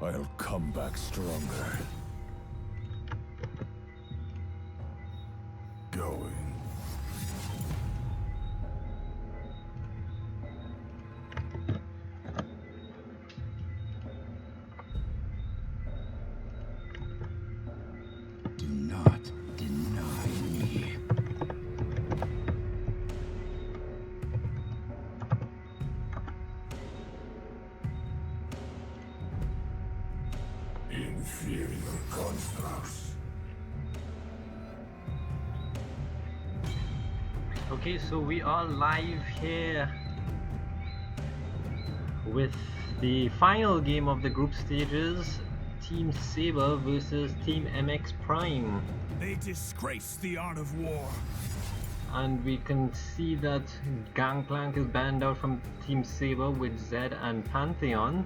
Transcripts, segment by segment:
I'll come back stronger. Going. Do not deny me. Inferior constructs. Okay, so we are live here with the final game of the group stages, Team Saber versus Team MXPrime. They disgrace the art of war. And we can see that Gangplank is banned out from Team Saber with Zed and Pantheon.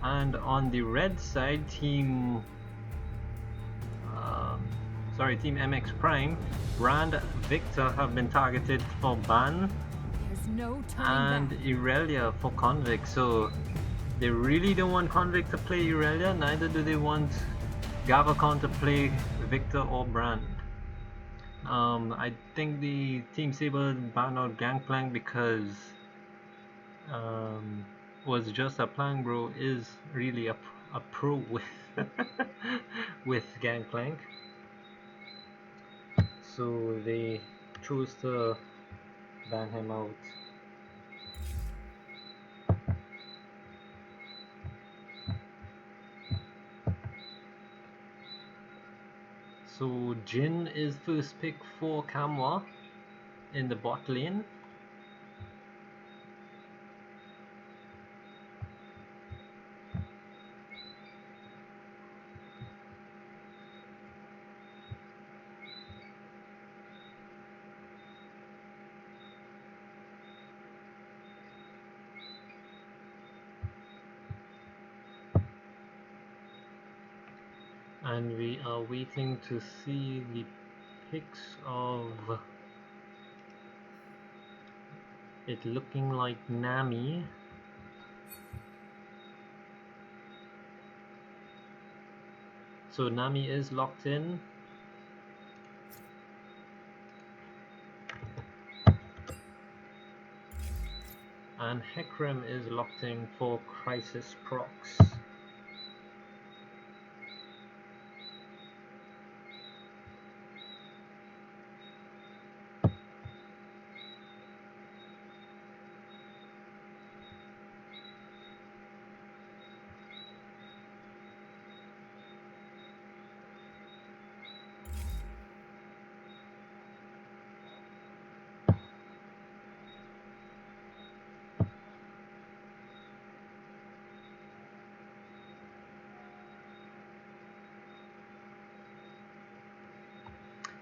And on the red side, Team MXPrime, Brand, Victor have been targeted for ban, There's no and turning back. Irelia for Convict. So they really don't want Convict to play Irelia, neither do they want Gavakon to play Victor or Brand. I think the Team Saber banned out Gangplank because was just a plank bro is really a pro with with Gangplank. So they chose to ban him out. So Jin is first pick for Kamwa in the bot lane. And we are waiting to see the picks of it looking like Nami. So Nami is locked in. And Hekrem is locked in for Crisis Procs.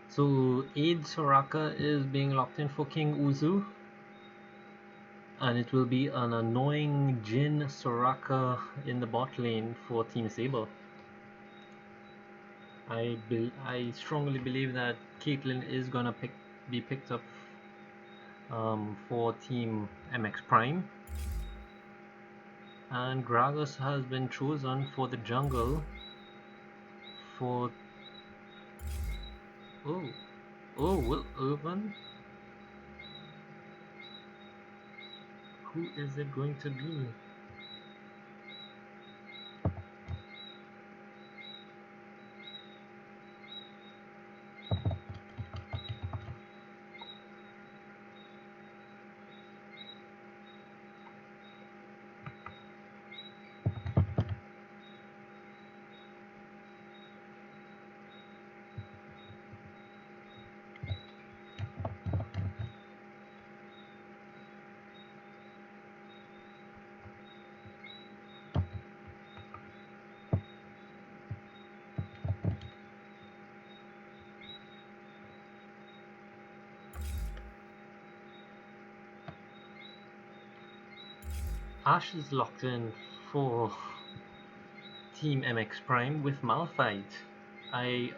So Aid Soraka is being locked in for King Uzu. And it will be an annoying Jin Soraka in the bot lane for Team Saber. I strongly believe that Caitlyn is gonna be picked up for Team MXPrime. And Gragas has been chosen for the jungle for will Urban? Who is it going to be? Ash is locked in for Team MXPrime with Malphite. I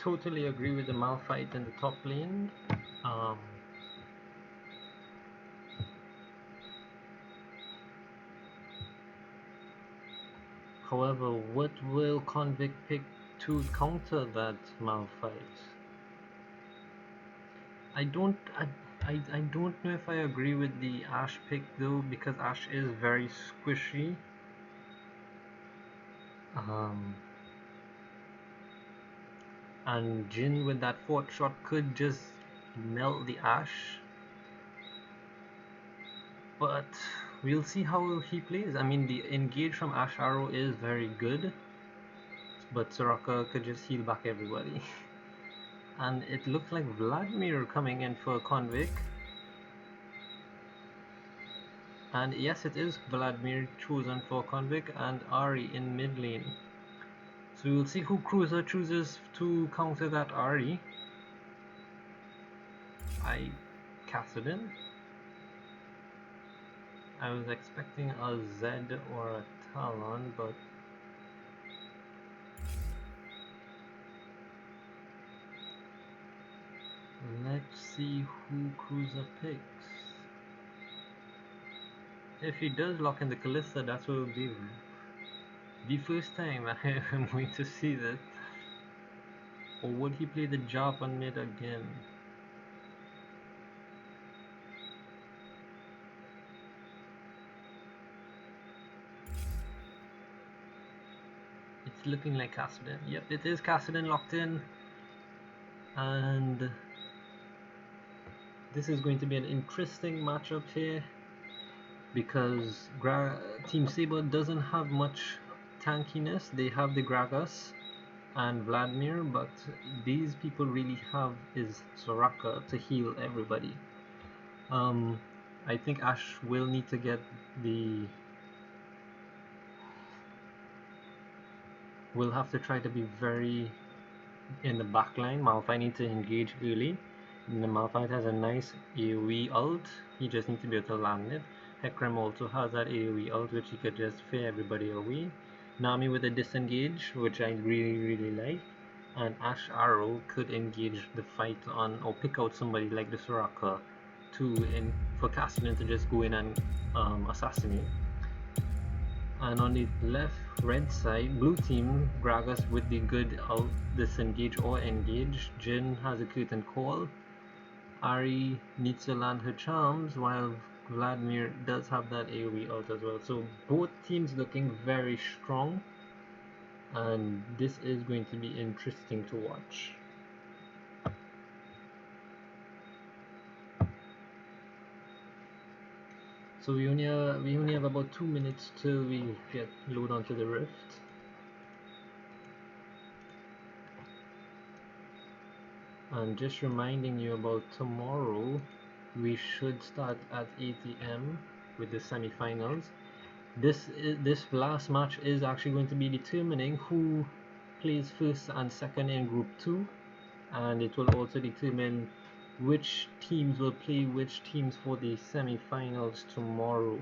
totally agree with the Malphite in the top lane. However, what will Convict pick to counter that Malphite? I don't know if I agree with the Ash pick though, because Ash is very squishy. And Jin with that fourth shot could just melt the Ash. But we'll see how he plays. I mean, the engage from Ash Arrow is very good, but Soraka could just heal back everybody. And it looks like Vladimir coming in for Convict. And yes, it is Vladimir chosen for Convict and Ari in mid lane. So we'll see who Cruiser chooses to counter that Ari. Kassadin. I was expecting a Zed or a Talon, but let's see who Cruiser picks. If he does lock in the Kalista, that will be the first time I'm going to see that. Or would he play the Jab on mid again? It's looking like Kassadin. Yep, it is Kassadin locked in. And this is going to be an interesting matchup here, because Team Saber doesn't have much tankiness. They have the Gragas and Vladimir, but these people really have is Soraka to heal everybody. I think Ash will need to get the... We'll have to try to be very in the backline. Malphite needs to engage early. And the Malphite has a nice AoE ult. He just needs to be able to land it. Hecarim also has that AoE ult, which he could just fear everybody away. Nami with a disengage, which I really like. And Ash Arrow could engage the fight on, or pick out somebody like the Soraka for Kassadin to just go in and assassinate. And on the left red side, blue team, Gragas with the good out disengage or engage. Jin has a curtain call. Ari needs to land her charms, while Vladimir does have that AoE ult as well. So both teams looking very strong, and this is going to be interesting to watch. So we only have about 2 minutes till we get load onto the rift. And just reminding you about tomorrow, we should start at 8 AM with the semi-finals. This last match is actually going to be determining who plays first and second in Group 2, and it will also determine which teams will play which teams for the semi-finals tomorrow.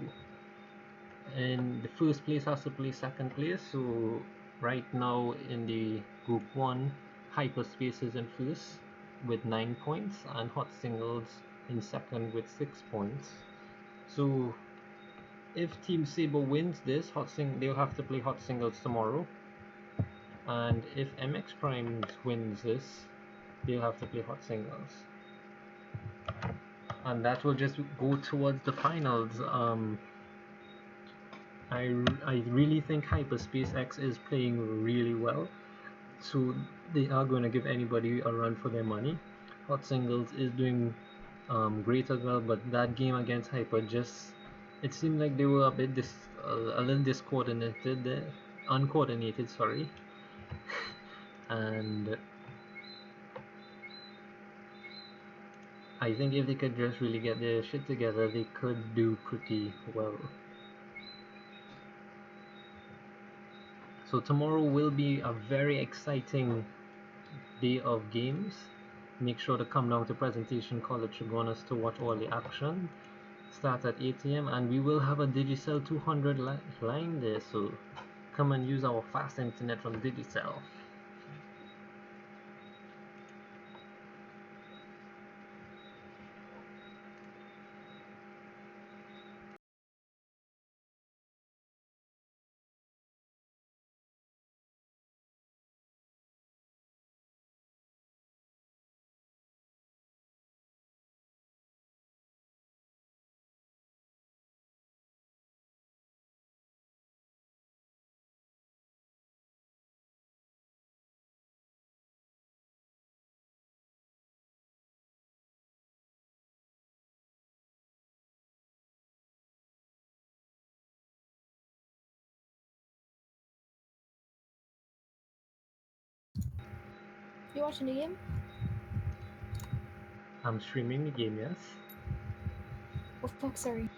And the first place has to play second place, so right now in the Group 1, Hyperspace is in first with 9 points, and Hot Singles in second with 6 points. So if Team Saber wins this, they'll have to play Hot Singles tomorrow. And if MXPrime wins this, they'll have to play Hot Singles. And that will just go towards the finals. I really think Hyperspace X is playing really well. So they are going to give anybody a run for their money. Hot Singles is doing great as well, but that game against Hyper it seemed like they were a bit a little discoordinated there, uncoordinated, sorry. And I think if they could just really get their shit together, they could do pretty well. So tomorrow will be a very exciting day of games. Make sure to come down to Presentation College to join us to watch all the action. Start at 8 AM, and we will have a Digicel 200 line there, so come and use our fast internet from Digicel. You watching the game? I'm streaming the game, yes. Oh fuck, sorry.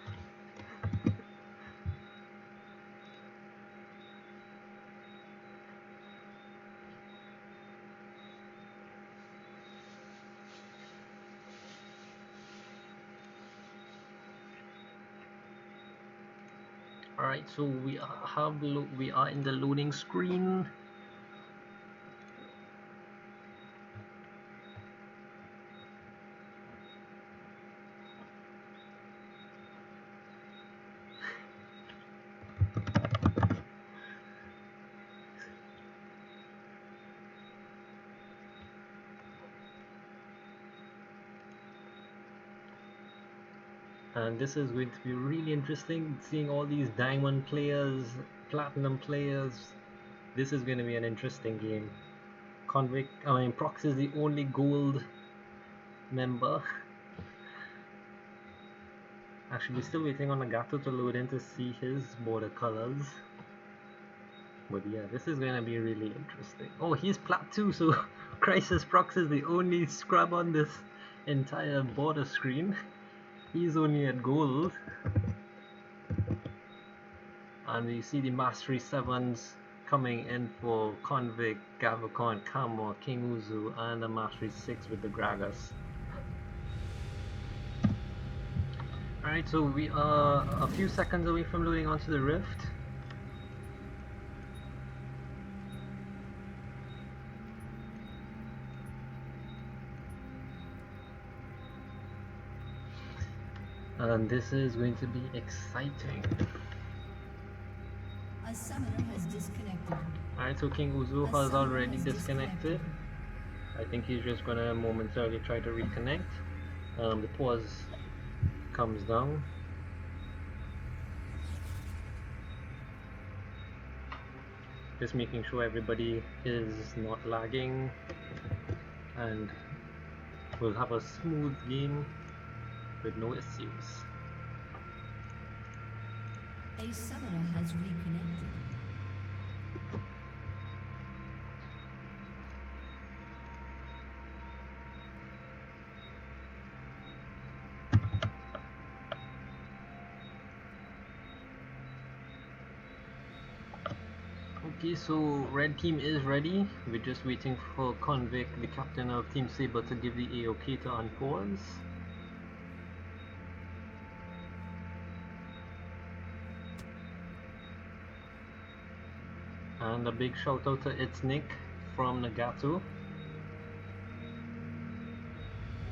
Alright, so we are in the loading screen. And this is going to be really interesting, seeing all these diamond players, platinum players. This is going to be an interesting game. Prox is the only gold member. Actually, we're still waiting on Nagato to load in to see his border colors. But yeah, this is going to be really interesting. Oh, he's plat too, so Crisis Prox is the only scrub on this entire border screen. He's only at gold. And we see the Mastery 7s coming in for Convict, Gavakon, Kamo, King Uzu, and the Mastery 6 with the Gragas. Alright, so we are a few seconds away from loading onto the Rift. And this is going to be exciting. A summoner has disconnected. Alright, so King Uzu has already disconnected. I think he's just gonna momentarily try to reconnect. The pause comes down. Just making sure everybody is not lagging, and we'll have a smooth game with no issues. A summoner has reconnected. Okay, so red team is ready. We're just waiting for Convict, the captain of Team Saber, to give the AOK to unpause. And a big shout out to It's Nick from Nagato.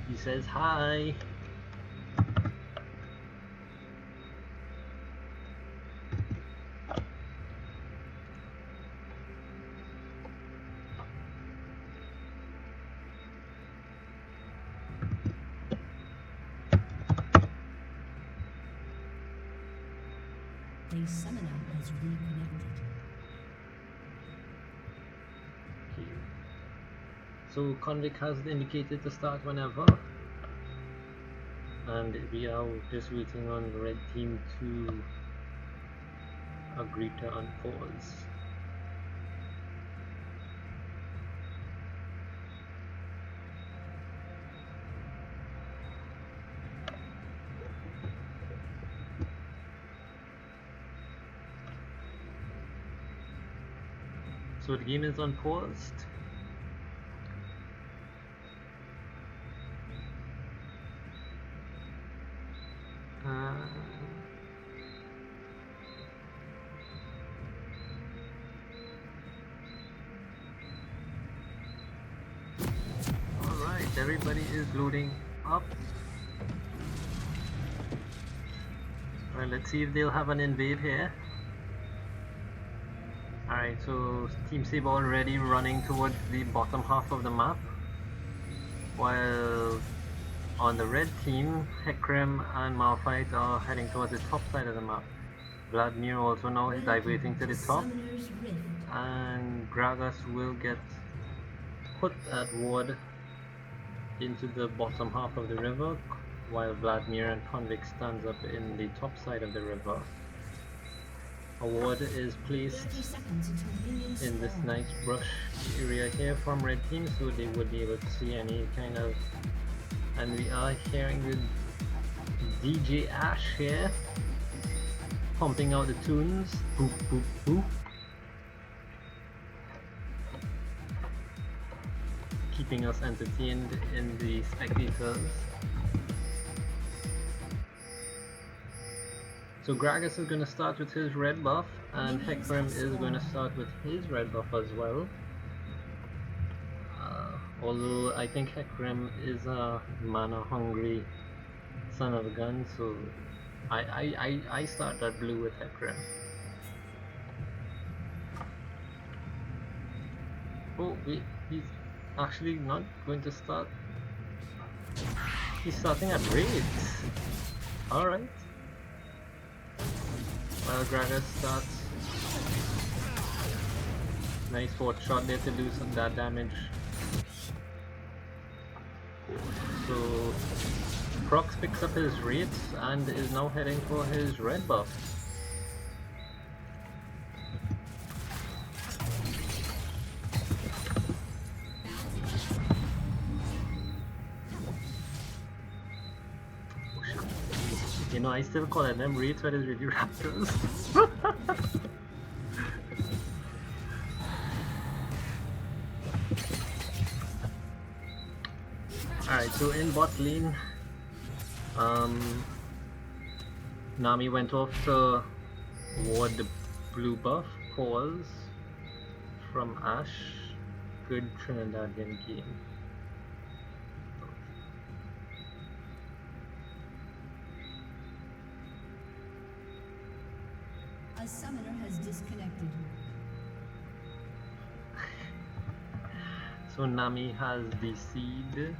He says hi. A summoner has reconnected. Okay. So Convict has indicated to start whenever. And we are just waiting on the red team to agree to unpause. So the game is unpaused. Alright, everybody is loading up. Well, let's see if they'll have an invade here. Alright, so Team Saber already running towards the bottom half of the map, while on the red team, Hecarim and Malphite are heading towards the top side of the map. Vladimir also now is diverting to the top, Summoner's Rift. and Gragas will get put at ward into the bottom half of the river, while Vladimir and Convict stands up in the top side of the river. A ward is placed 30 seconds until minions in this spawn. nice brush area here from red team, so they would be able to see any kind of. And we are hearing the DJ Ash here pumping out the tunes. Boop boop boop. Keeping us entertained in the spectators. So Gragas is going to start with his red buff, and Hecarim is going to start with his red buff as well. Although I think Hecarim is a mana hungry son of a gun, so I start that blue with Hecarim. Oh wait, he's actually not going to start. He's starting at raids. Alright. Well, Gragas starts. Nice forward shot there to do some of that damage. So Prox picks up his wraiths and is now heading for his red buff. You know, I still call them wraiths, but it's really raptors. Alright, so in bot lane, Nami went off to ward the blue buff. Pause from Ash. Good Trinidadian game. A summoner has disconnected. So Nami has the seed.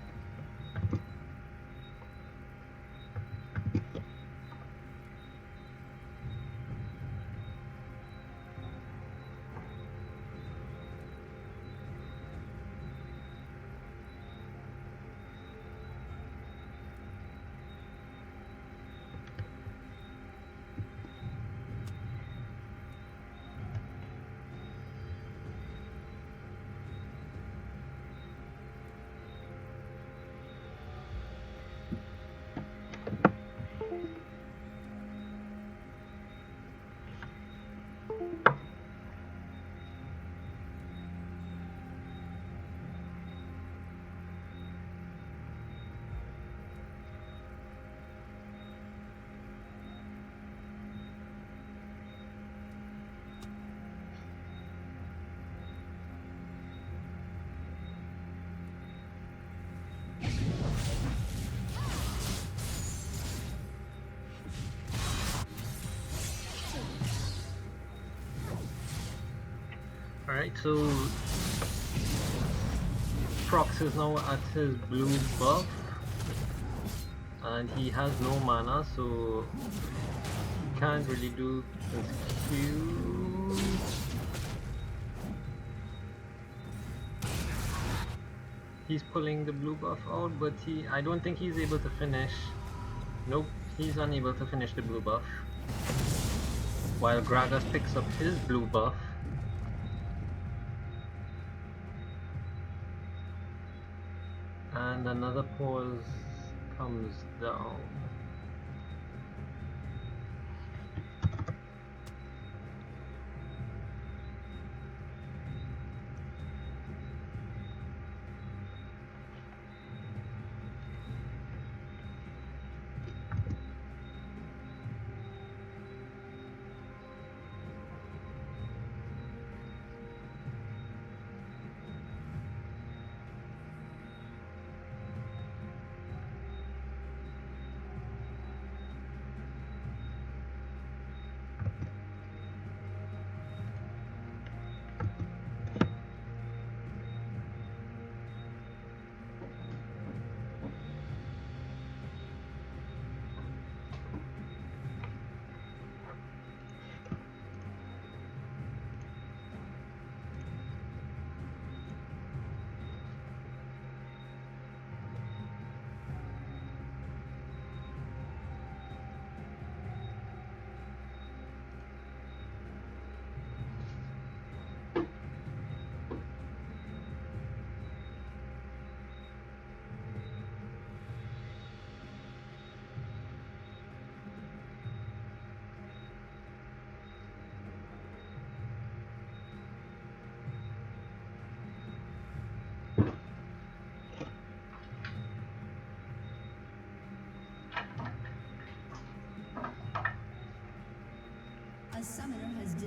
Alright, so Prox is now at his blue buff and he has no mana, so he can't really do his Q. He's pulling the blue buff out, but I don't think he's able to finish. Nope, he's unable to finish the blue buff. While Gragas picks up his blue buff. And another pause comes down.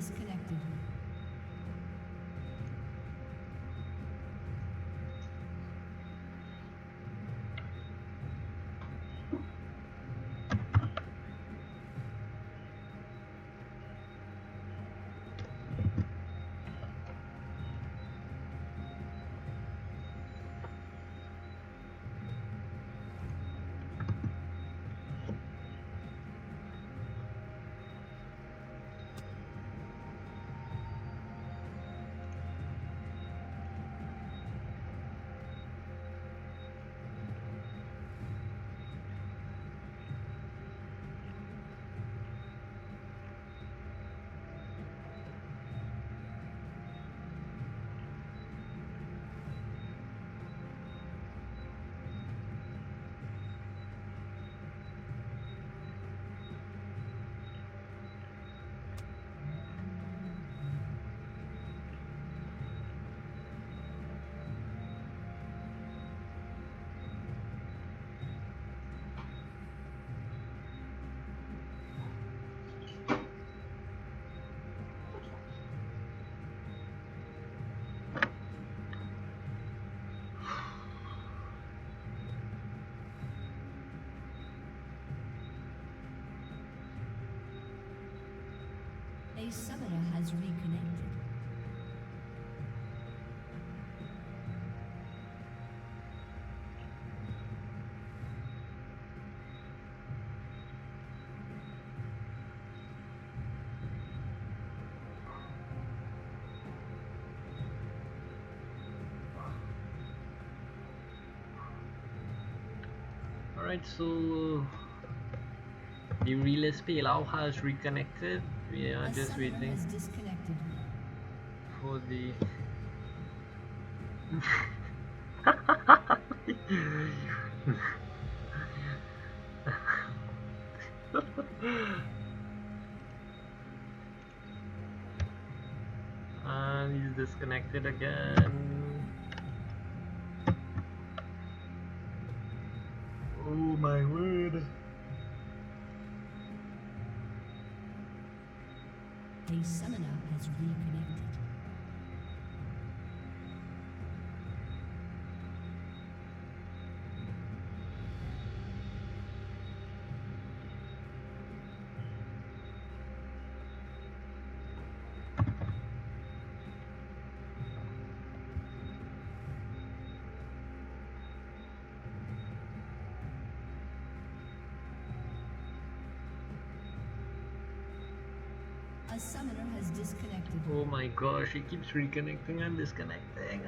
disconnected. A summoner has reconnected. Alright, so the relay spell has reconnected. We are A just summoner waiting has disconnected. for the and he's disconnected again. Oh my word. A summoner has reconnected. A summoner has disconnected. Oh my gosh, he keeps reconnecting and disconnecting.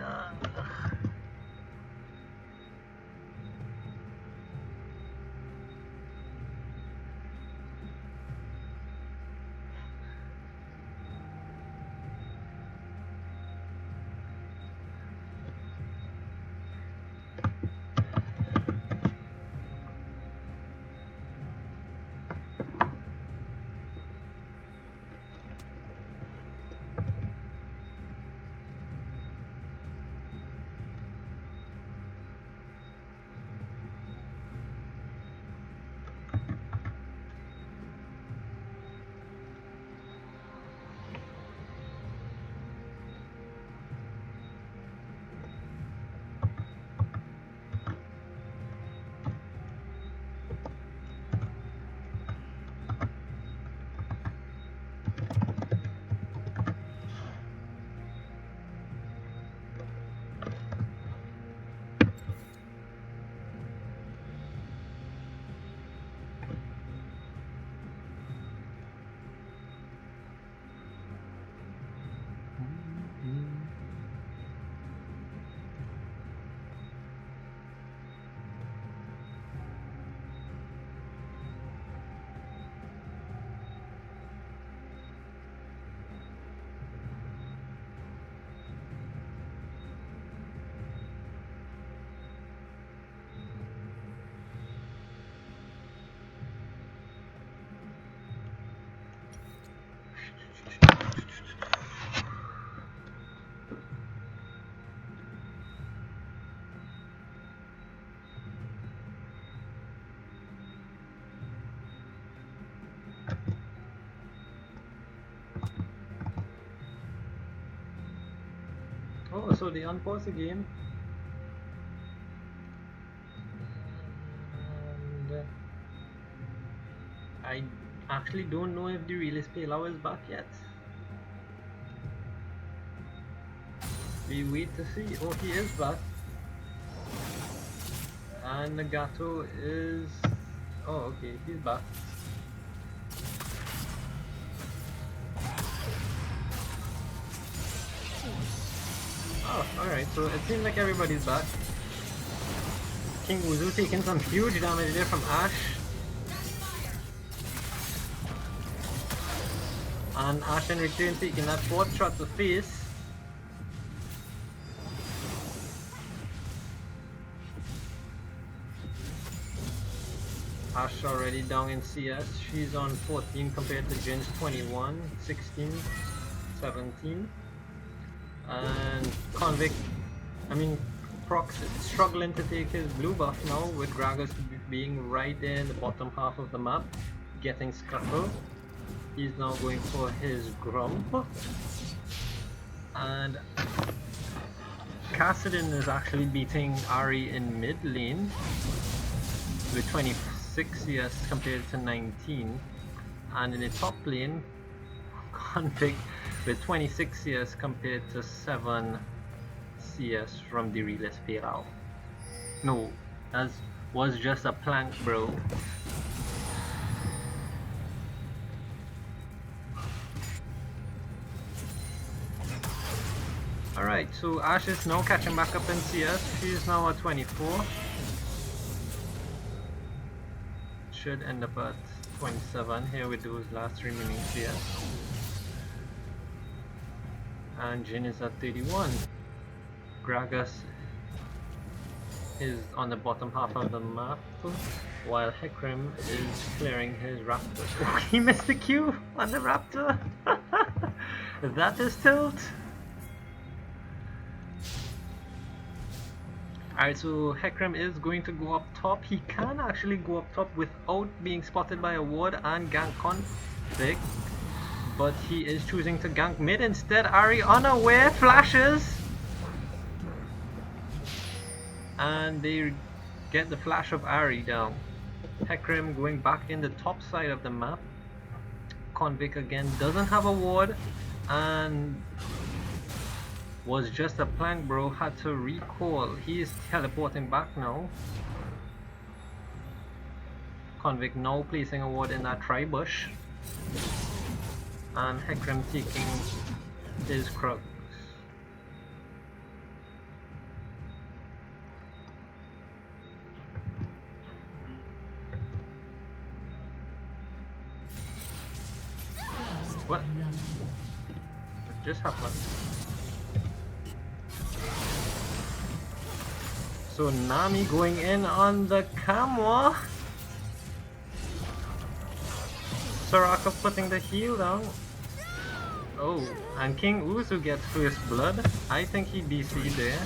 Oh, so they unpaused the game. And I actually don't know if the release payload is back yet. We wait to see. Oh, he is back. And Nagato is... Oh, okay, he's back. Oh, alright, so it seems like everybody's back. King Uzu taking some huge damage there from Ash. And Ash in return taking that 4th shot to face. Ash already down in CS. She's on 14 compared to Jin's 21, 16, 17. And Prox is struggling to take his blue buff now, with Gragas being right there in the bottom half of the map, getting scuttled. He's now going for his Grump. And Kassadin is actually beating Ari in mid lane with 26 CS compared to 19. And in the top lane, Config with 26 CS compared to 7 CS from the release payload. No, that was just a plank, bro. Alright, so Ash is now catching back up in CS. She's now at 24. Should end up at 27 here with those last remaining CS. And Jin is at 31. Gragas is on the bottom half of the map, while Hecarim is clearing his Raptor. Oh, he missed the Q on the Raptor! That is tilt! Alright, so Hecarim is going to go up top. He can actually go up top without being spotted by a ward and gank config, but he is choosing to gank mid instead. Ari unaware flashes! And they get the flash of Ari down. Hecarim going back in the top side of the map. Convict again doesn't have a ward and was just a plank, bro. Had to recall. He is teleporting back now. Convict now placing a ward in that tri-bush. And Hecarim taking his crux. What? What just happened? So Nami going in on the Kamwa. Soraka putting the heal down. Oh, and King Uzu gets first blood. I think he DC'd there.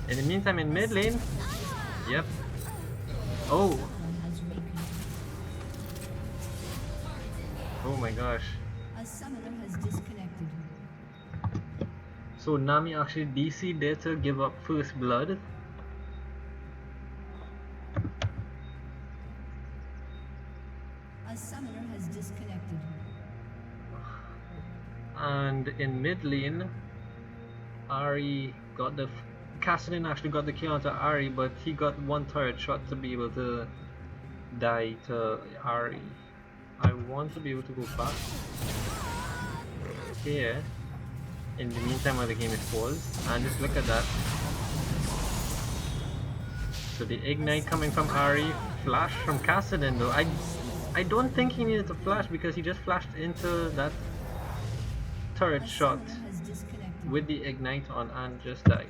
In the meantime, in mid lane. Yep. Oh. Oh my gosh. A summoner has disconnected. So Nami actually DC'd there to give up first blood. A summoner has disconnected. And in mid lane, Ari got the... Kassadin actually got the kill onto Ari, but he got one turret shot to be able to die to Ari. I want to be able to go back here in the meantime while the game is paused, and just look at that. So the ignite coming from Ari, flash from Kassadin though. I don't think he needed to flash because he just flashed into that turret shot Has disconnected. with the ignite on and just died.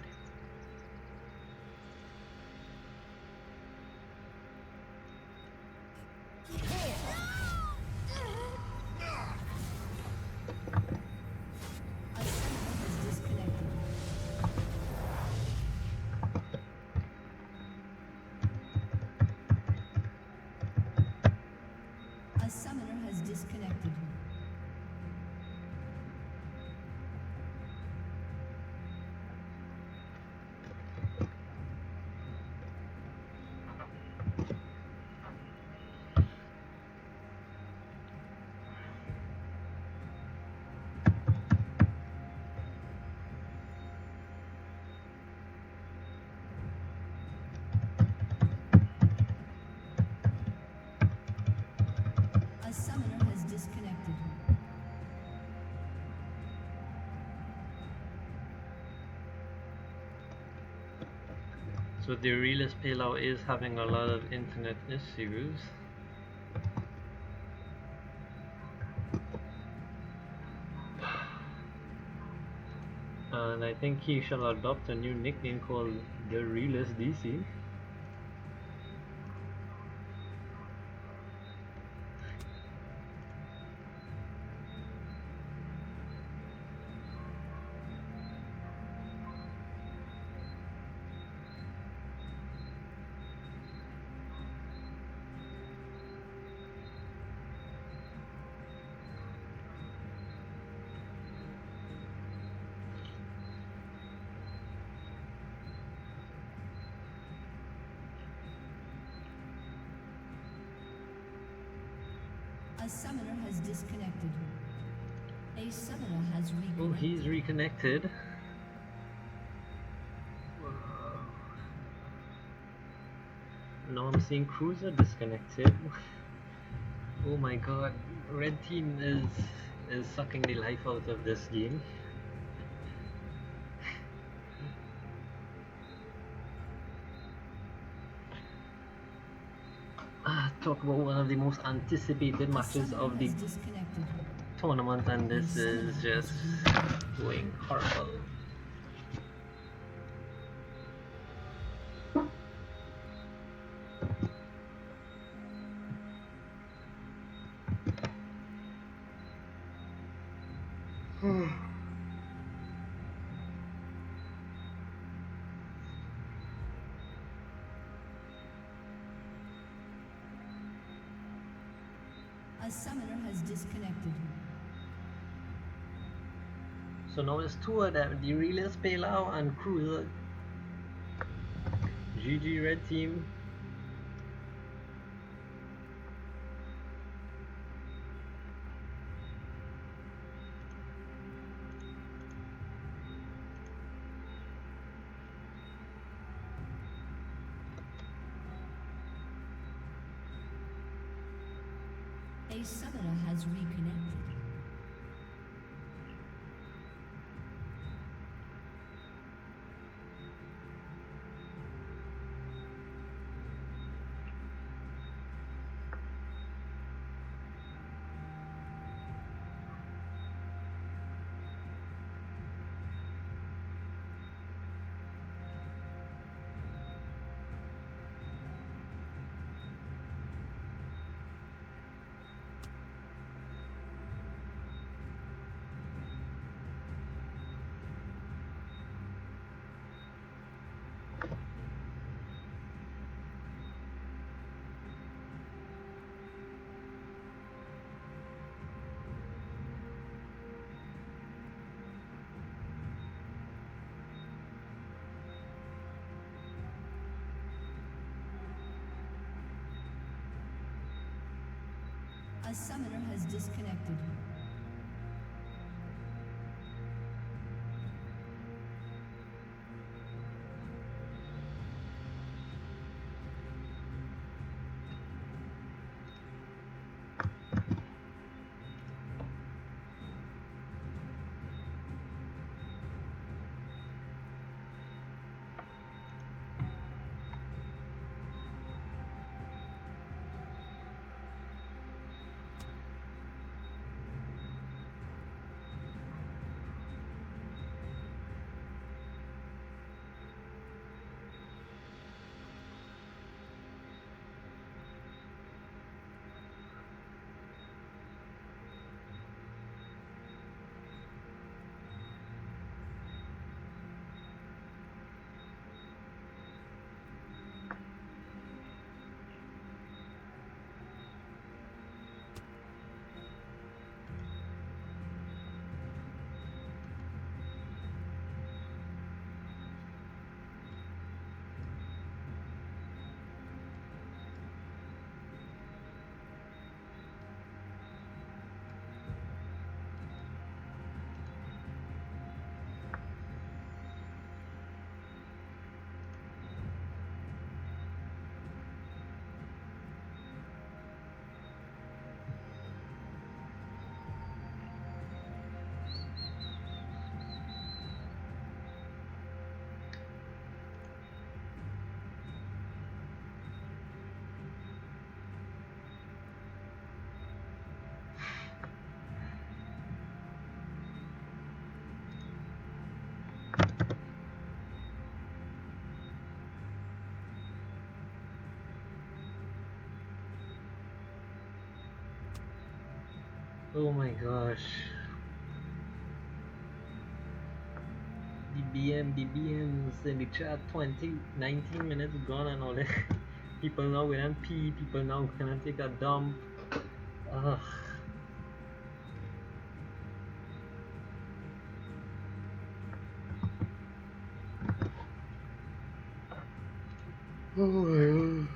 A summoner has disconnected. A summoner has disconnected. So the realist Palau is having a lot of internet issues. And I think he shall adopt a new nickname called the Realist DC. A summoner has disconnected. A summoner has reconnected. Oh, he's reconnected. Now I'm seeing Cruiser disconnected. Oh my god, red team is sucking the life out of this game. Talk about one of the most anticipated matches of the Disconnected. tournament, and this is just going horrible. A summoner has disconnected. So now it's two of them, the Realist Palau and Cruiser. GG red team. A summoner has reconnected. A summoner has disconnected. Oh my gosh. The BMs in the chat 19 minutes gone and all that. People now gonna pee, people now gonna take a dump. Ugh. Oh my god.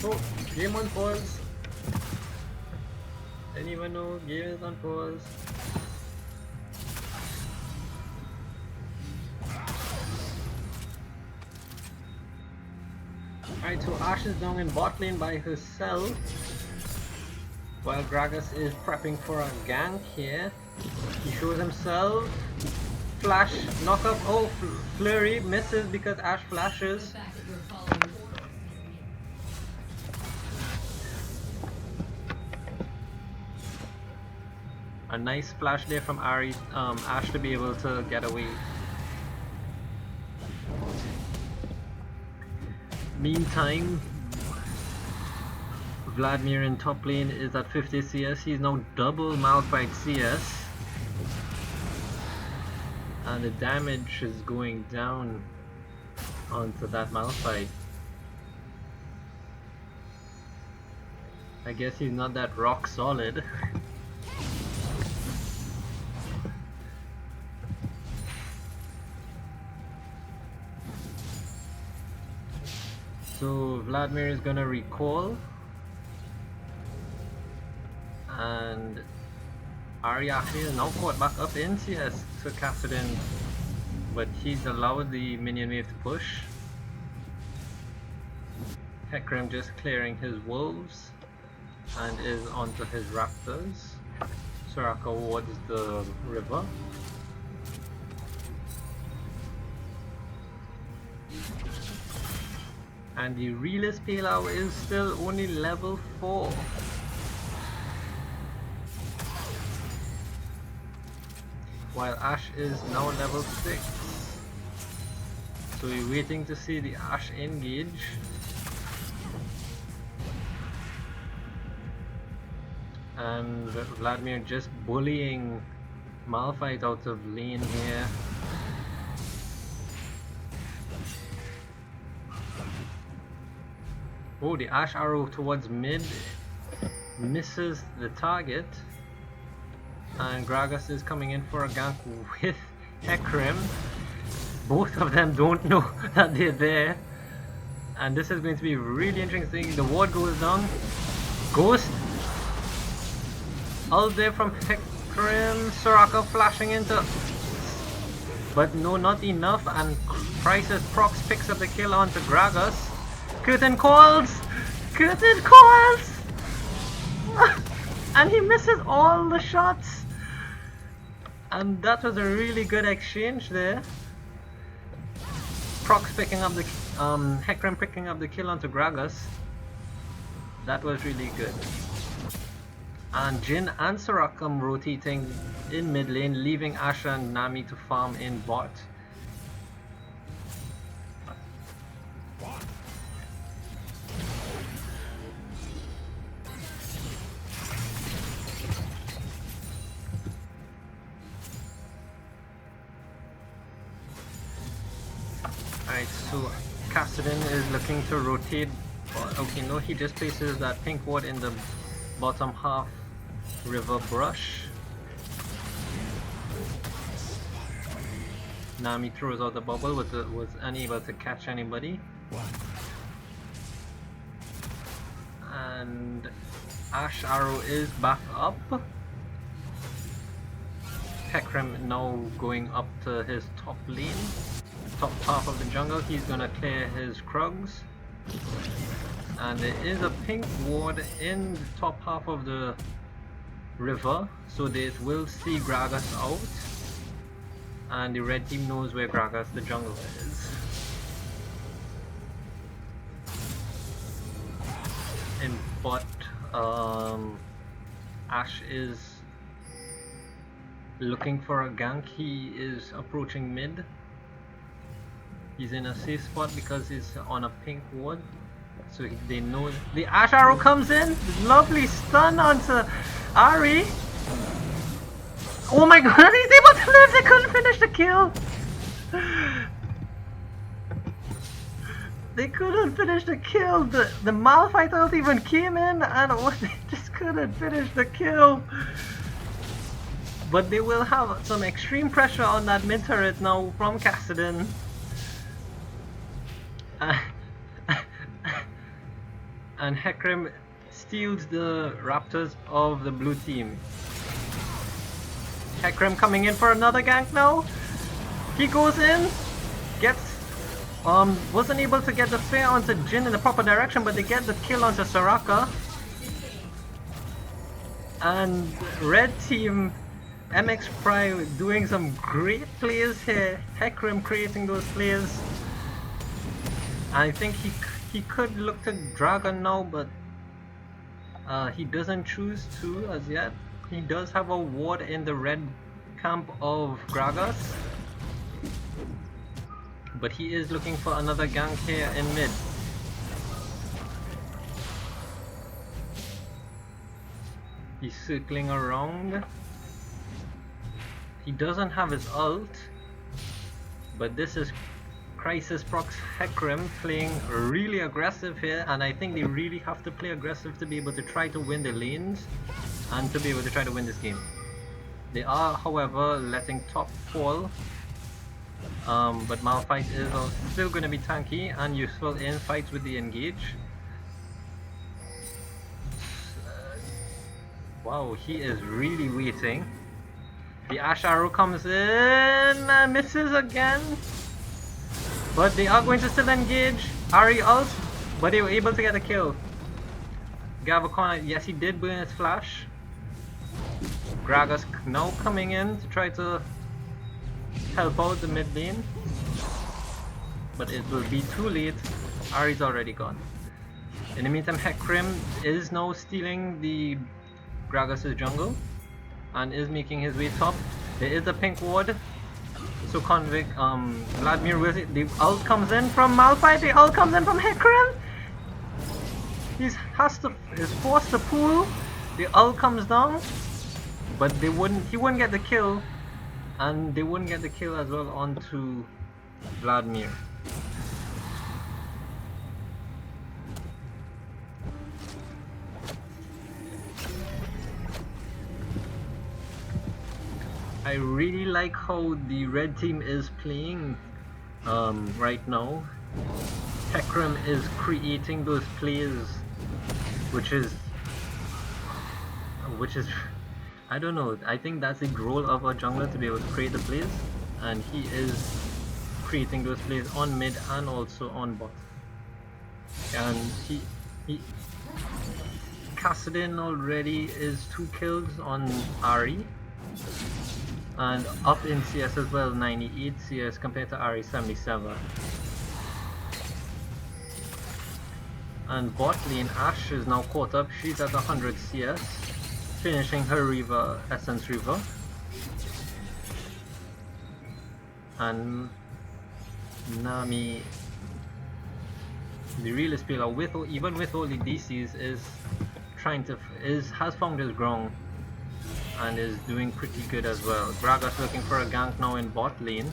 Oh, game on pause. Anyone know? Game is on pause. Alright, so Ash is down in bot lane by herself, while Gragas is prepping for a gank here. He shows himself. Flash, knock up. Oh, Flurry misses because Ash flashes. A nice splash there from Ash to be able to get away. Meantime, Vladimir in top lane is at 50 CS. He's now double Malphite CS. And the damage is going down onto that Malphite. I guess he's not that rock solid. So Vladimir is gonna recall, and Ariashi is now caught back up in CS to Kassadin, but he's allowed the minion wave to push. Hecarim just clearing his wolves and is onto his raptors. Soraka wards the river. And the realist Palau is still only level 4. While Ash is now level 6. So we're waiting to see the Ash engage. And Vladimir just bullying Malphite out of lane here. Oh, the Ash arrow towards mid misses the target, and Gragas is coming in for a gank with Hecarim. Both of them don't know that they're there, and this is going to be really interesting. The ward goes down. Ghost out there from Hecarim. Soraka flashing into, but no, not enough, and Price's Prox picks up the kill onto Gragas. Curtain calls! Curtain calls! And he misses all the shots! And that was a really good exchange there. Prox picking up the Hecarim picking up the kill onto Gragas. That was really good. And Jhin and Soraka rotating in mid lane, leaving Asha and Nami to farm in bot. Alright, so Kassadin is looking to rotate. Okay, no, he just places that pink ward in the bottom half river brush. Nami throws out the bubble, was unable to catch anybody. And Ash arrow is back up. Hecarim now going up to his top lane. top half of the jungle. He's gonna clear his Krugs. And there is a pink ward in the top half of the river, so they will see Gragas out. And the red team knows where Gragas the jungle is. In bot, Ashe is looking for a gank. He is approaching mid. He's in a safe spot because he's on a pink ward. So they know the Ashe arrow comes in. Lovely stun onto Ahri. Oh my god, he's able to live! They couldn't finish the kill! They couldn't finish the kill! The Malphite ult even came in and they just couldn't finish the kill! But they will have some extreme pressure on that mid turret now from Kassadin. And Hecarim steals the Raptors of the blue team. Hecarim coming in for another gank now. He goes in, gets wasn't able to get the spear onto Jhin in the proper direction, but they get the kill onto Soraka. And red team MXPrime doing some great plays here. Hecarim creating those plays. I think he could look to Dragon now, but he doesn't choose to as yet. He does have a ward in the red camp of Gragas, but he is looking for another gank here in mid. He's circling around. He doesn't have his ult, but this is Crisis Procs Hecarim playing really aggressive here, and I think they really have to play aggressive to be able to try to win the lanes and to be able to try to win this game. They are, however, letting top fall, but Malphite is still going to be tanky and useful in fights with the engage. Wow, he is really waiting. The Ashe arrow comes in and misses again. But they are going to still engage. Ahri ult, but they were able to get a kill. Gavakon, yes, he did burn his flash. Gragas now coming in to try to help out the mid lane. But it will be too late. Ahri's already gone. In the meantime, Hecarim is now stealing the Gragas' jungle and is making his way top. There is a pink ward. So Convict, Vladimir will see, the ult comes in from Malphite, the ult comes in from Hecarim. He's forced to pull, the ult comes down, but he wouldn't get the kill, and they wouldn't get the kill as well onto Vladimir. I really like how the red team is playing right now. Hecarim is creating those plays, which is I don't know, I think that's the role of a jungler, to be able to create the plays, and he is creating those plays on mid and also on bot. And Kassadin already is 2 kills on Ahri. And up in CS as well, 98 CS compared to Ahri 77. And bot lane Ashe is now caught up, she's at 100 CS, finishing her Reaver, Essence Reaver. And Nami, the real spieler, even with all the DCs, has found his ground and is doing pretty good as well. Gragas looking for a gank now in bot lane.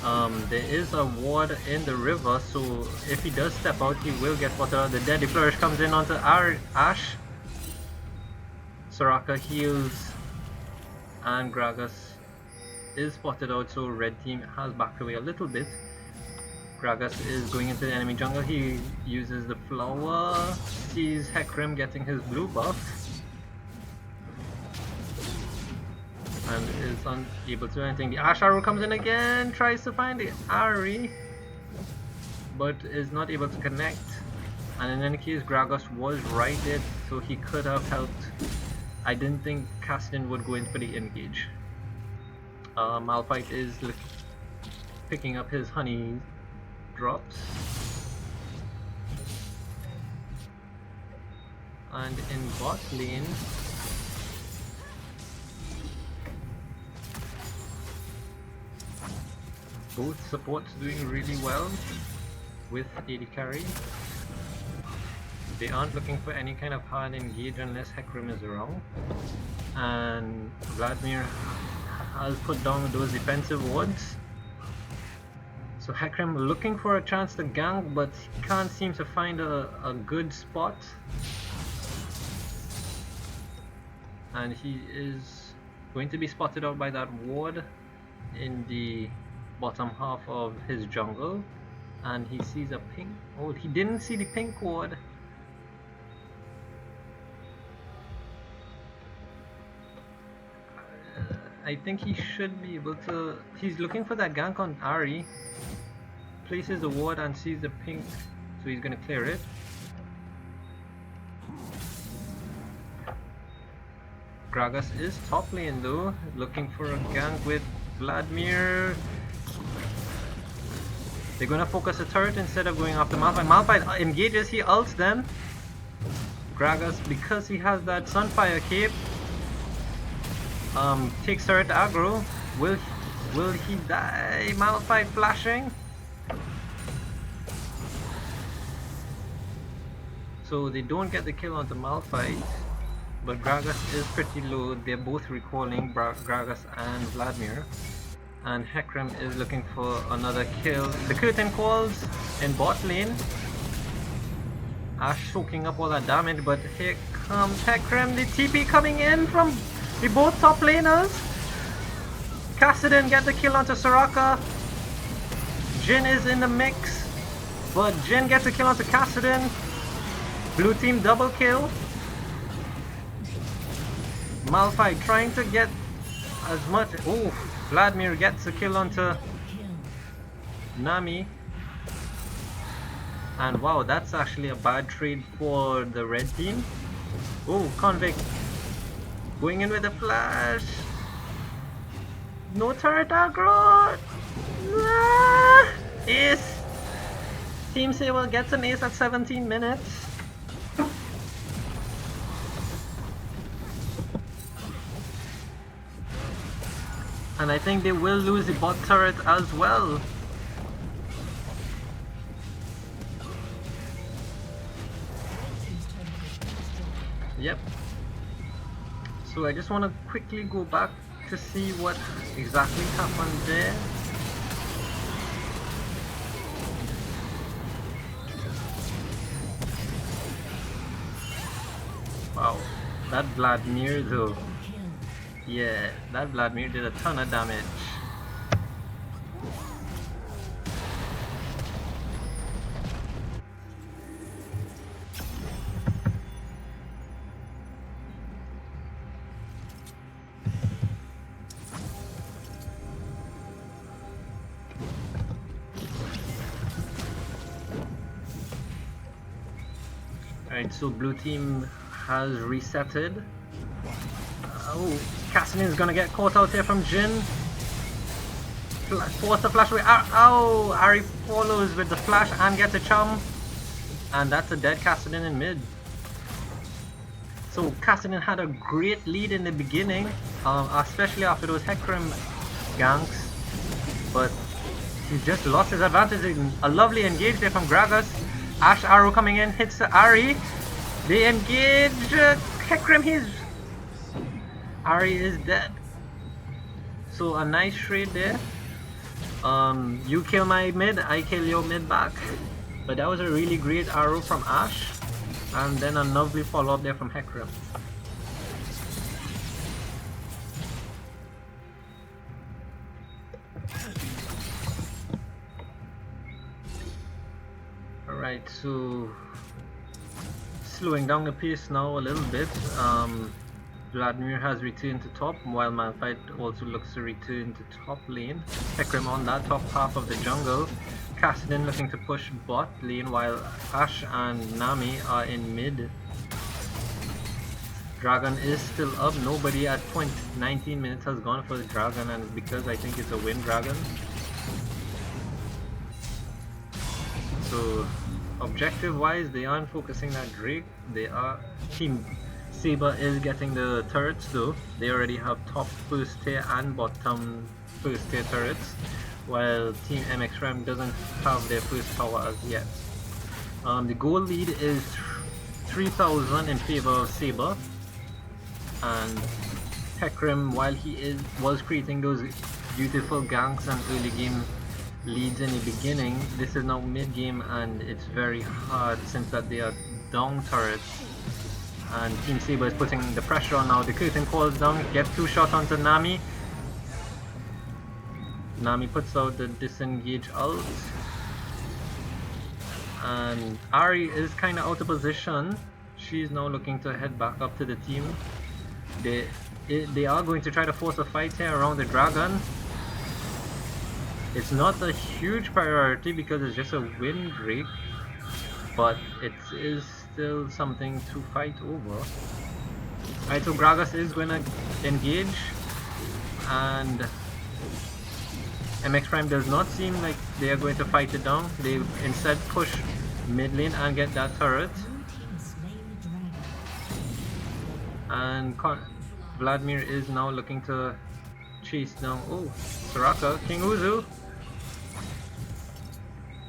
There is a ward in the river, so if he does step out, he will get water. The Deadly Flourish comes in onto Ashe. Soraka heals, and Gragas is spotted out, so red team has backed away a little bit. Gragas is going into the enemy jungle. He uses the flower, sees Hecarim getting his blue buff. and is unable to do anything. The Ash Arrow comes in again, tries to find the Ari, but is not able to connect. And in any case, Gragas was right there, so he could have helped. I didn't think Cassidy would go in for the engage. Malphite is picking up his honey drops. And in bot lane, both supports doing really well with AD carry. They aren't looking for any kind of hard engage unless Hecarim is around. And Vladimir has put down those defensive wards. So Hecarim looking for a chance to gank, but he can't seem to find a good spot. And he is going to be spotted out by that ward in the bottom half of his jungle. And he sees a pink. Oh, he didn't see the pink ward. I think he should be able to. He's looking for that gank on Ari. Places the ward and sees the pink, so he's gonna clear it. Gragas is top lane though, looking for a gank with Vladimir. They're gonna focus a turret instead of going after Malphite. Malphite engages, he ults them. Gragas, because he has that Sunfire cape, takes turret aggro. Will he die? Malphite flashing. So they don't get the kill onto Malphite, but Gragas is pretty low. They're both recalling, Gragas and Vladimir. And Hecarim is looking for another kill. The curtain calls in bot lane. Ash soaking up all that damage, but here comes Hecarim. The TP coming in from the both top laners. Kassadin get the kill onto Soraka. Jhin is in the mix, but Jhin gets a kill onto Kassadin. Blue team double kill. Malphite trying to get as much. Oh, Vladimir gets a kill onto Nami. And wow, that's actually a bad trade for the red team. Oh, Convict going in with a flash. No turret aggro. Ah, ace. Team Saber gets an ace at 17 minutes. And I think they will lose the bot turret as well. Yep. So I just want to quickly go back to see what exactly happened there. Wow, that Vladimir though. Yeah, that Vladimir did a ton of damage. Alright, so blue team has resetted. Oh, Cassidy is gonna get caught out here from Jhin. Force the flash away. Ow! Ari follows with the flash and gets a charm. And that's a dead Cassidy in mid. So Cassidy had a great lead in the beginning, especially after those Hecarim ganks. But he just lost his advantage. A lovely engage there from Gragas. Ash Arrow coming in, hits the Ari. They engage Hecarim, Ari is dead. So a nice trade there. You kill my mid, I kill your mid back. But that was a really great arrow from Ash. And then a lovely follow up there from Hecarim. Alright, so slowing down the pace now a little bit. Vladimir has returned to top, while Malphite also looks to return to top lane. Hecarim on that top half of the jungle. Kassadin looking to push bot lane, while Ashe and Nami are in mid. Dragon is still up. Nobody at point 19 minutes has gone for the Dragon, and because I think it's a win Dragon. So objective wise, they aren't focusing that Drake. They are. Team Saber is getting the turrets though. They already have top first tier and bottom first tier turrets, while Team MXPrime doesn't have their first tower as yet. The goal lead is 3,000 in favor of Saber, and Hecarim, while he was creating those beautiful ganks and early game leads in the beginning, this is now mid game and it's very hard since that they are down turrets. And Team Saber is putting the pressure on now. The curtain calls down, gets 2 shots onto Nami. Nami puts out the disengage ult. And Ari is kinda out of position. She's now looking to head back up to the team. They are going to try to force a fight here around the Dragon. It's not a huge priority because it's just a wind Drake, but it is still something to fight over. Alright, so Gragas is going to engage, and MXPrime does not seem like they are going to fight it down. They instead push mid lane and get that turret. And Vladimir is now looking to chase down. Oh, Soraka, King Uzu,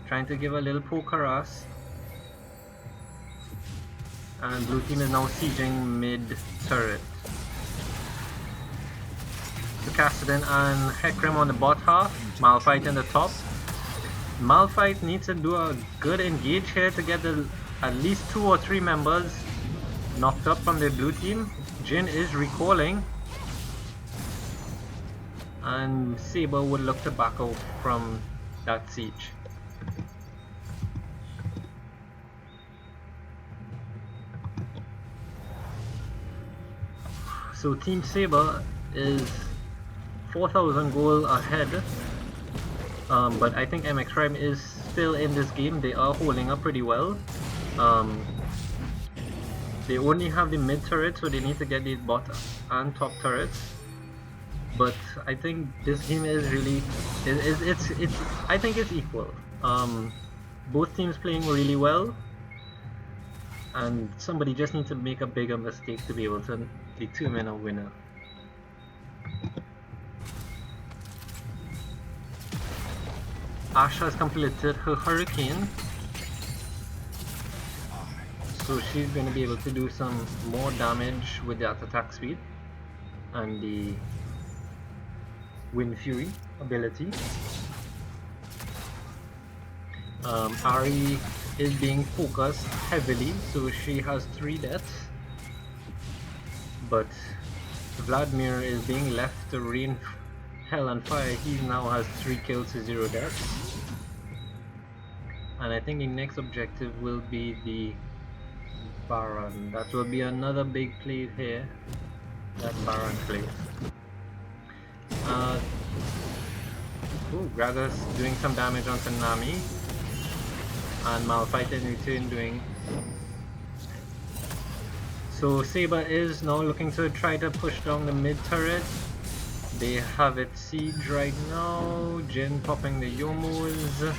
trying to give a little poke harass. And blue team is now sieging mid turret. So Kassadin and Hecarim on the bot half, Malphite in the top. Malphite needs to do a good engage here to get at least 2 or 3 members knocked up from the blue team. Jhin is recalling, and Saber would look to back out from that siege. So Team Saber is 4,000 gold ahead, but I think MXPrime is still in this game. They are holding up pretty well. They only have the mid turret, so they need to get the bot and top turrets. But I think this game is really, I think it's equal. Both teams playing really well, and somebody just needs to make a bigger mistake to be able to determine a winner. Ashe has completed her hurricane, so she's going to be able to do some more damage with that attack speed and the Wind Fury ability. Ari is being focused heavily, so she has 3 deaths, but Vladimir is being left to rain hell and fire. He now has 3 kills to 0 deaths, and I think the next objective will be the Baron. That will be another big play here, that Baron play. Gragas doing some damage on Nami, and Malphite in return doing. So Saber is now looking to try to push down the mid turret. They have it siege right now. Jhin popping the Yomos.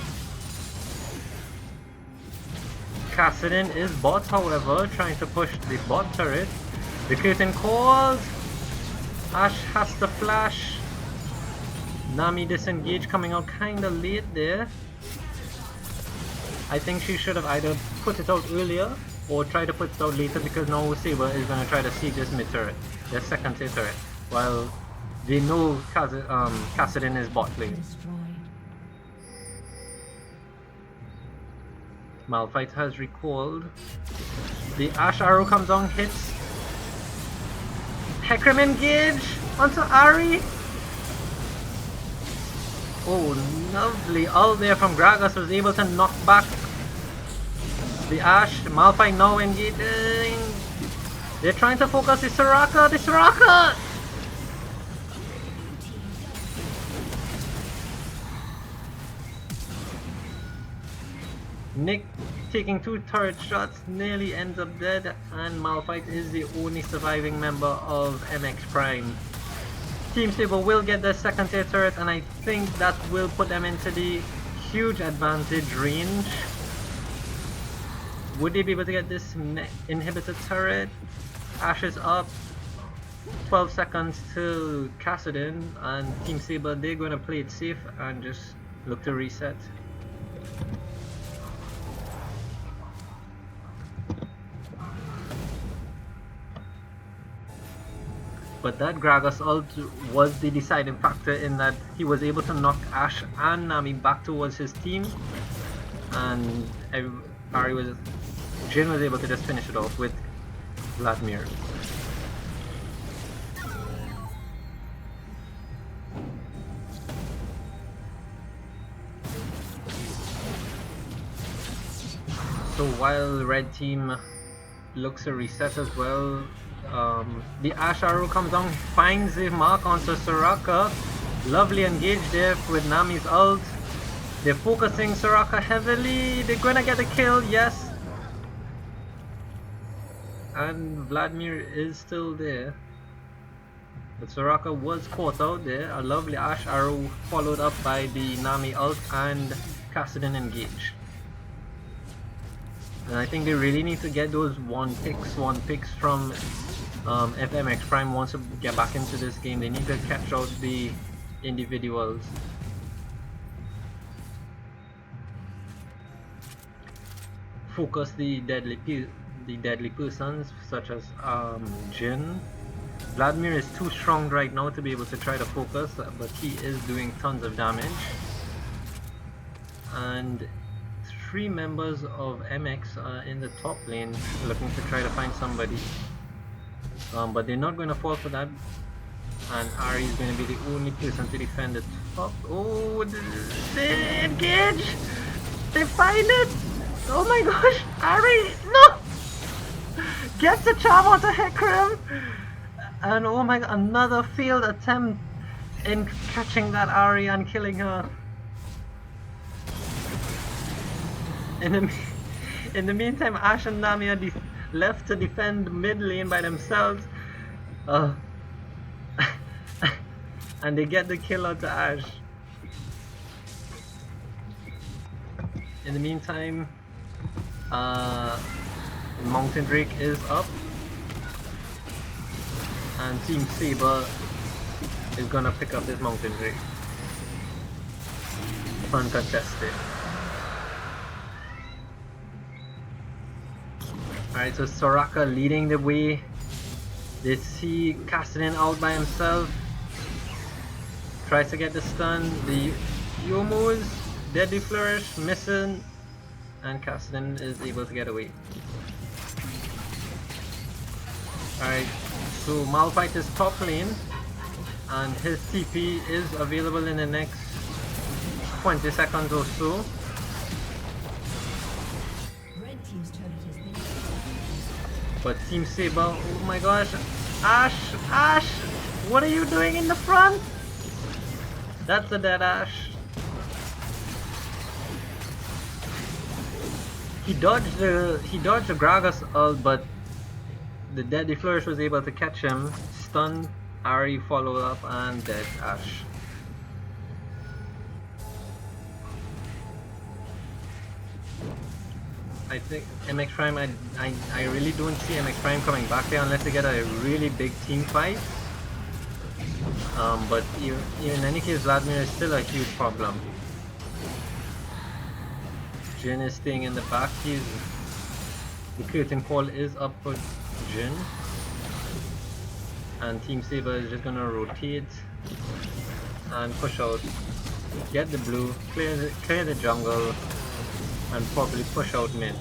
Kassadin is bot, however, trying to push the bot turret. The curtain calls. Ashe has to flash. Nami disengage, coming out kinda late there. I think she should have either put it out earlier or try to put it out later, because now Saber is going to try to siege this mid turret, their second tier turret, while they know Kassadin is bot lane. Malphite has recalled. The Ashe arrow comes on, hits. Hecarim engage onto Ari. Oh, lovely ult there from Gragas, was able to knock back the Ashe. Malphite now engaging. They're trying to focus the Soraka! The Soraka! Nick taking 2 turret shots nearly ends up dead, and Malphite is the only surviving member of MXPrime. Team Saber will get their second tier turret, and I think that will put them into the huge advantage range. Would they be able to get this inhibitor turret? Ash is up. 12 seconds to Kassadin, and Team Saber, they're going to play it safe and just look to reset. But that Gragas ult was the deciding factor in that he was able to knock Ashe and Nami back towards his team, and Jhin was able to just finish it off with Vladimir. So while red team looks to reset as well, the Ashe arrow comes down, finds the mark onto Soraka. Lovely engage there with Nami's ult. They're focusing Soraka heavily. They're gonna get a kill, yes. And Vladimir is still there. But Soraka was caught out there. A lovely Ashe arrow followed up by the Nami ult and Kassadin engage. And I think they really need to get those one picks from if MXPrime wants to get back into this game. They need to catch out the individuals. Focus the deadly persons such as Jhin. Vladimir is too strong right now to be able to try to focus, but he is doing tons of damage. And 3 members of MX are in the top lane looking to try to find somebody. But they're not going to fall for that. And Ahri is going to be the only person to defend the top. Oh, they engage! They find it! Oh my gosh! Ahri, no! Gets the charm onto Hecarim! And oh my god, another failed attempt in catching that Ahri and killing her. In the meantime, Ashe and Nami are left to defend mid lane by themselves. And they get the kill out to Ashe. In the meantime, Mountain Drake is up. And Team Saber is gonna pick up this Mountain Drake. Uncontested. Alright, so Soraka leading the way. They see Kassadin out by himself. Tries to get the stun. The Youmu's Deadly Flourish missing. And Kassadin is able to get away. Alright, so Malphite is top lane. And his TP is available in the next 20 seconds or so. But Team Saber, oh my gosh, Ashe, what are you doing in the front? That's a dead Ashe. He dodged the Gragas ult, but the Deadly Flourish was able to catch him, stun, Ahri followed up, and dead Ashe. I think MXPrime, I really don't see MXPrime coming back there unless they get a really big team fight. But in any case, Vladimir is still a huge problem. Jhin is staying in the back. The curtain call is up for Jhin. And Team Saber is just gonna rotate and push out. Get the blue, clear the jungle, and probably push out mid.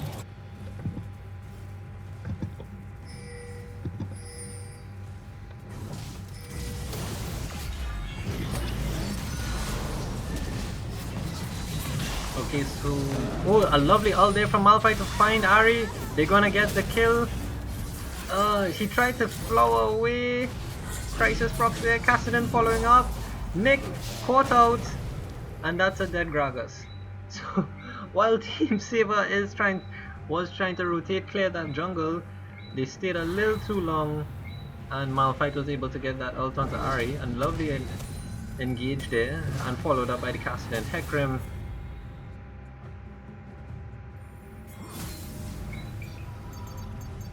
Okay, so a lovely ult there from Malphite to find Ahri. They're gonna get the kill, He tried to flow away. Crisis procs there, Cassidy following up. Nick caught out. And that's a dead Gragas. So while Team Saber was trying to rotate clear that jungle, they stayed a little too long, and Malphite was able to get that ult onto Ahri, and lovely engage there, and followed up by the Cassidy and Hecarim.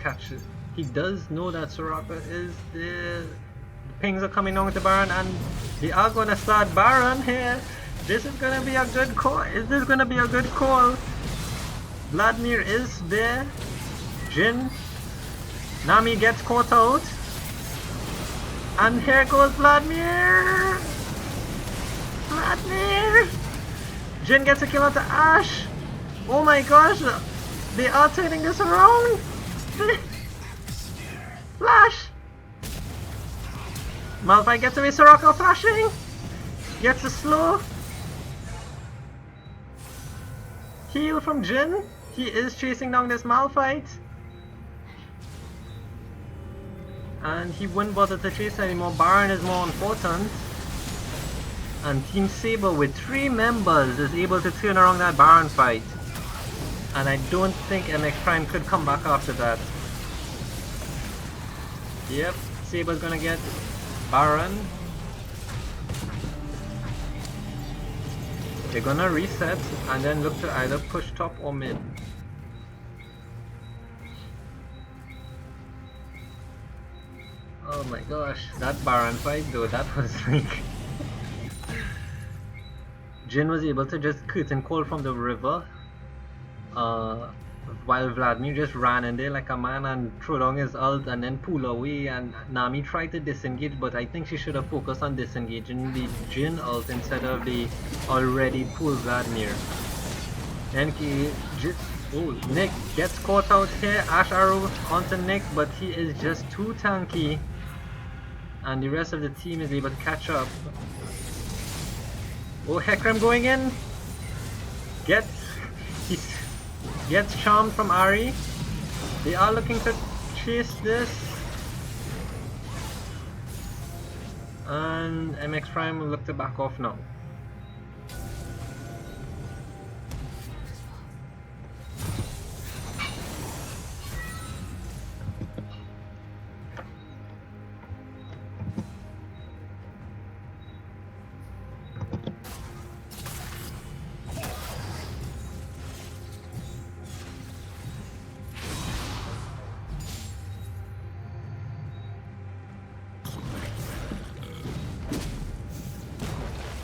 Catches. He does know that Soraka is there. The pings are coming down with the Baron, and they are gonna start Baron here. This is gonna be a good call. Is this gonna be a good call? Vladimir is there. Jhin. Nami gets caught out. And here goes Vladimir. Vladimir. Jhin gets a kill onto Ashe. Oh my gosh. They are turning this around. Flash. Malphite gets away. Soraka flashing. Gets a slow. Heal from Jhin. He is chasing down this Malphite. And he wouldn't bother to chase anymore. Baron is more important. And Team Saber with 3 members is able to turn around that Baron fight. And I don't think MXPrime could come back after that. Yep, Saber's gonna get Baron. They're gonna reset and then look to either push top or mid. Oh my gosh, that Baron fight though, that was like... Jhin was able to just curtain call from the river, while Vladimir just ran in there like a man and threw down his ult and then pull away, and Nami tried to disengage, but I think she should have focused on disengaging the Jhin ult instead of the already pulled Vladimir. Then Nick gets caught out here. Ashe arrow onto Nick, but he is just too tanky, and the rest of the team is able to catch up. Oh, Hecarim going in. Gets charmed from Ahri. They are looking to chase this. And MXPrime will look to back off now.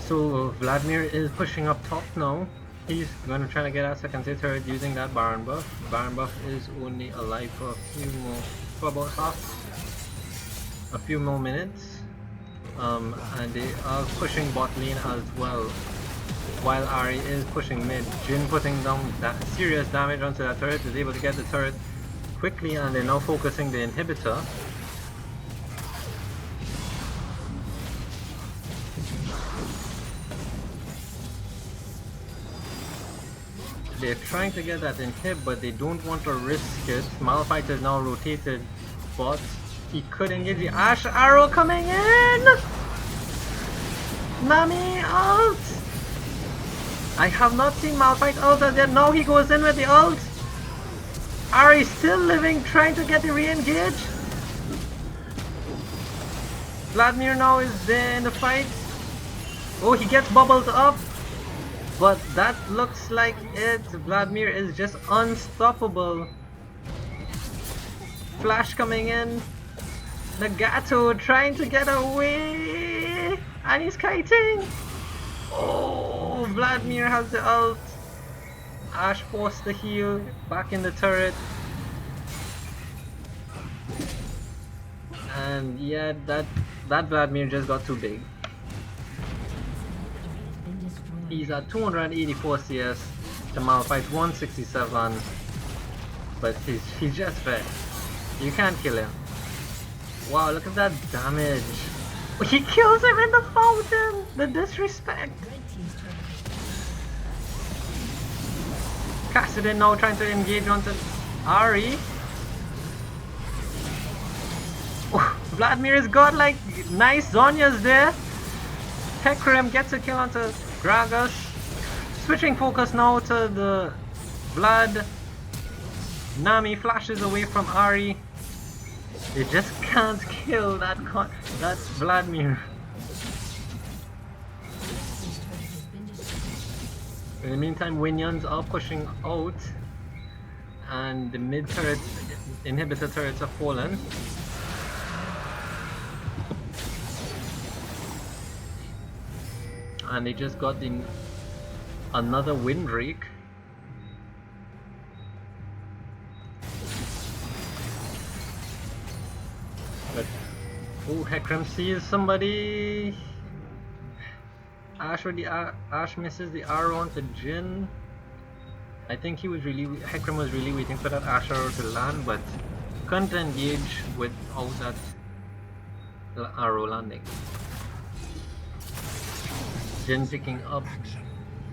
So Vladimir is pushing up top now. He's gonna try to get a second tier turret using that Baron buff. Baron buff is only alive for about a few more minutes. And they are pushing bot lane as well. While Ahri is pushing mid. Jhin putting down that serious damage onto that turret, is able to get the turret quickly, and they're now focusing the inhibitor. They're trying to get that inhib, but they don't want to risk it. Malphite is now rotated, but he could engage the Ashe arrow coming in! Nami ult! I have not seen Malphite ult as yet. Now he goes in with the ult. Ahri still living, trying to get the re-engage. Vladimir now is there in the fight. Oh, he gets bubbled up. But that looks like it. Vladimir is just unstoppable. Flash coming in. Nagato trying to get away. And he's kiting. Oh, Vladimir has the ult. Ashe forced the heal back in the turret. And yeah, that Vladimir just got too big. He's at 284 CS to Malphite 167, but he's just fair. You can't kill him. Wow, look at that damage. He kills him in the fountain! The disrespect! Cassidy now trying to engage onto Ahri. Vladimir is godlike. Nice Zonya's there. Hecarim gets a kill onto Gragas. Switching focus now to the Vlad. Nami flashes away from Ari. They just can't kill that Vladimir. In the meantime, Winions are pushing out, and the mid turrets, inhibitor turrets, are fallen. And they just got another windbreak. But oh, Hecarim sees somebody. Ash misses the arrow onto Jin. I think Hecarim was really waiting for that Ash arrow to land, but couldn't engage without that arrow landing. Jin picking up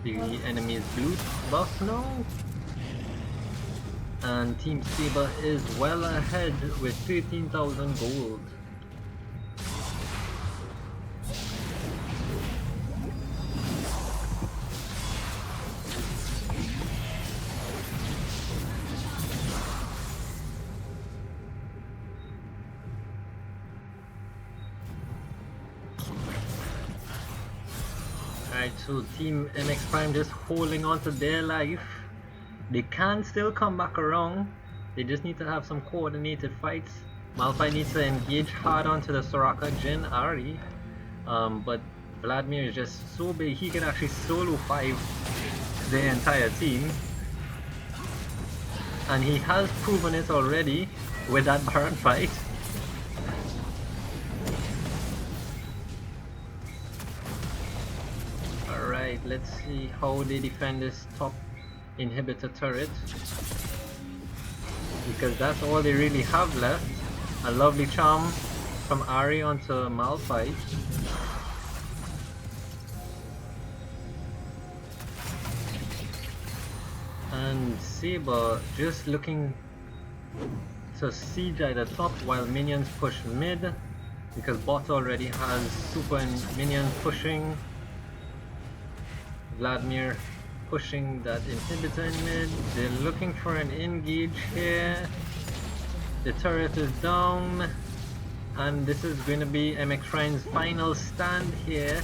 the enemy's blue buff now. And Team Saber is well ahead with 13,000 gold. Alright, so Team MXPrime just holding on to their life. They can still come back around. They just need to have some coordinated fights. Malphite needs to engage hard onto the Soraka, Jin, Ari. But Vladimir is just so big, he can actually solo 5 the entire team. And he has proven it already with that Baron fight. Alright, let's see how they defend this top inhibitor turret, because that's all they really have left. A lovely charm from Ari onto Malphite. And Saber just looking to siege at the top while minions push mid, because bot already has super and minions pushing. Vladimir pushing that inhibitor in mid. They're looking for an engage here. The turret is down, and this is going to be MXPrime's final stand here.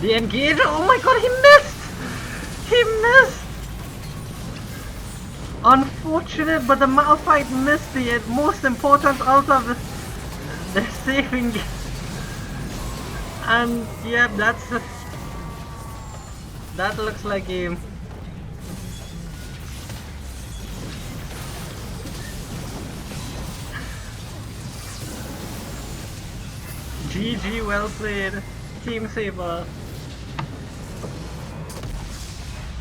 The engage! Oh my god, he missed! He missed! Unfortunate, but the Malphite missed the most important out of the saving. And yeah, that looks like a GG, well played, Team Saber.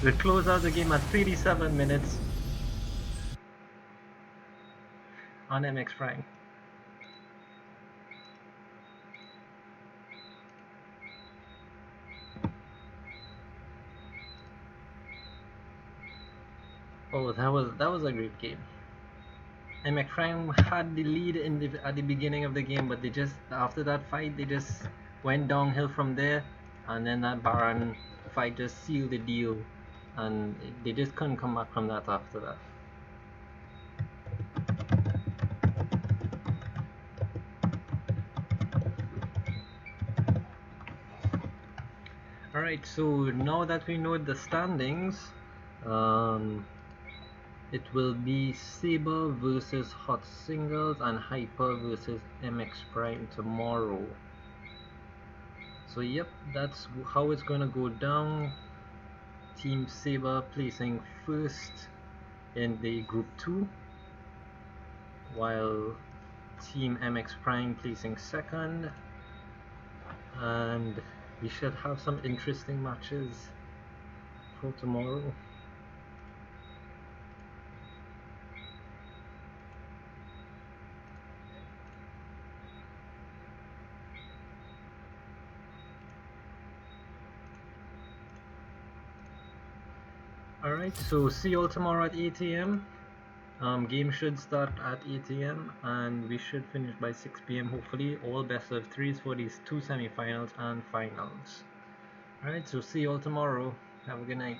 We close out the game at 37 minutes on MXPrime. Oh, that was a great game. MXPrime had the lead at the beginning of the game, but they just, after that fight, they just went downhill from there, and then that Baron fight just sealed the deal, and they just couldn't come back from that after that. Alright, so now that we know the standings, it will be Saber versus Hot Singles and Hyper versus MXPrime tomorrow. So yep, that's how it's gonna go down. Team Saber placing first in the group 2, while Team MXPrime placing second, and we should have some interesting matches for tomorrow. Alright, so see you all tomorrow at 8 AM. Game should start at 8 a.m. and we should finish by 6 p.m. hopefully. All best of threes for these 2 semifinals and finals. Alright, so see you all tomorrow. Have a good night.